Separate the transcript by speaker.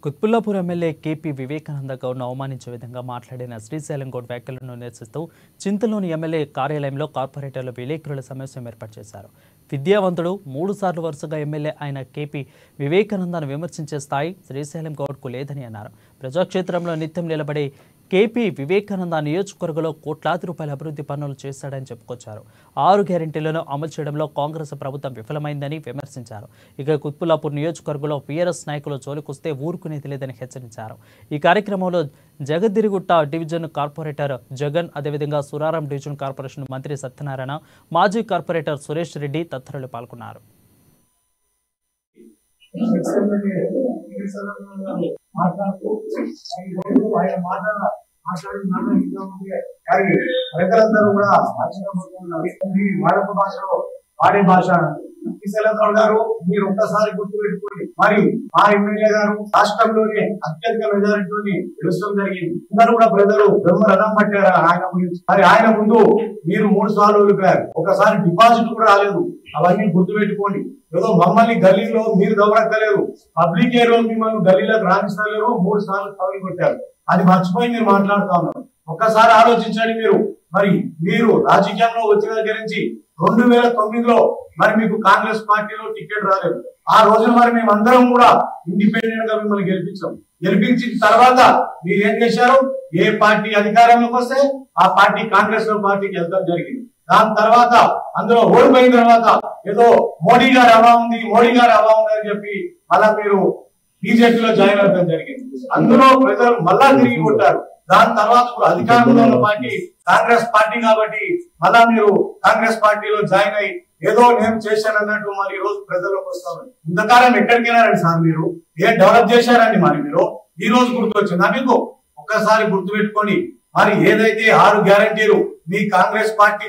Speaker 1: Quthbullapur MLA KP Vivekananda గౌడ్ను అవమానించే విధంగా మాట్లాడిన శ్రీశైలం గౌడ్ వ్యాఖ్యలను నిరసిస్తూ చింతలోని ఎమ్మెల్యే కార్యాలయంలో కార్పొరేటర్లు విలేకరుల సమావేశం ఏర్పాటు చేశారు. విద్యావంతుడు 3 సార్లు వరుసగా ఎమ్మెల్యే అయిన కేపీ వివేకానందను విమర్శించే స్థాయి శ్రీశైలం గౌడ్కు లేదని అన్నారు. ప్రజాక్షేత్రంలో నిత్యం నిలబడే కేపీ వివేకానంద నియోజకవర్గంలో కోట్లాది రూపాయల అభివృద్ధి పనులు చేశాడని చెప్పుకొచ్చారు. 6 గ్యారెంటీలను అమలు చేయడంలో కాంగ్రెస్ ప్రభుత్వం విఫలమైందని విమర్శించారు. ఇక కుత్బుల్లాపూర్ నియోజకవర్గంలో టీఆర్ఎస్ నాయకులు జోలికొస్తే ఊరుకునేది లేదని హెచ్చరించారు. ఈ కార్యక్రమంలో జగద్గిరిగుట్ట డివిజన్ కార్పొరేటర్ జగన్, అదేవిధంగా సురారం డివిజన్ కార్పొరేషన్ మంత్రి సత్యనారాయణ, మాజీ కార్పొరేటర్ సురేష్ రెడ్డి తదితరులు పాల్గొన్నారు.
Speaker 2: వాడే భాష శ్రీశైలం గారు మీరు ఒక్కసారి గుర్తు పెట్టుకోండి. మరి మా ఎమ్మెల్యే గారు రాష్ట్రంలోనే అత్యధిక మెజారిటీతో గెలుచడం జరిగింది. అందరూ కూడా ప్రజలు బ్రహ్మ రథం పట్టారు ఆయన గురించి. మరి ఆయన ముందు మీరు 3 సార్లు ఓడిపోయారు. ఒకసారి డిపాజిట్ కూడా రాలేదు. అవన్నీ గుర్తు పెట్టుకోండి. ఏదో మమ్మల్ని గల్లీలో మీరు దౌరక్కలేరు, పబ్లిక్ ఏరియా మిమ్మల్ని గల్లీలోకి రాణిస్తలేరు, 3 సార్లు తవలి కొట్టారు. అది మర్చిపోయి మీరు మాట్లాడుతా ఉన్నారు. ఒక్కసారి ఆలోచించండి. మీరు రాజకీయంలో వచ్చిన దగ్గర నుంచి 2009లో మరి మీకు కాంగ్రెస్ పార్టీలో టికెట్ రాలేదు. ఆ రోజున మరి మేమందరం కూడా ఇండిపెండెంట్ గా మిమ్మల్ని గెలిపించిన తర్వాత మీరు ఏం చేశారు? ఏ పార్టీ అధికారంలోకి వస్తే ఆ పార్టీ కాంగ్రెస్ పార్టీకి వెళ్తాం జరిగింది. దాని తర్వాత అందులో ఓడిపోయిన తర్వాత ఏదో మోడీ గారు హవా ఉంది అని చెప్పి మళ్ళా మీరు బీజేపీలో జాయిన్ అవ్వడం జరిగింది. అందులో ప్రజలు మళ్ళా తిరిగి కొట్టారు. దాని తర్వాత అధికారంలో ఉన్న పార్టీ కాంగ్రెస్ పార్టీ కాబట్టి మళ్ళా మీరు కాంగ్రెస్ పార్టీలో జాయిన్ అయ్యి ఏదో నేను చేశానన్నట్టు మరి ఈ రోజు ప్రజల్లోకి వస్తారు. ఇంతకాలం ఎక్కడికైనా రండి సార్, మీరు ఏం డెవలప్ చేశారండి? మరి మీరు ఈ రోజు గుర్తొచ్చిందా మీకు? ఒక్కసారి గుర్తు పెట్టుకొని మరి ఏదైతే 6 గ్యారెంటీలు మీ కాంగ్రెస్ పార్టీ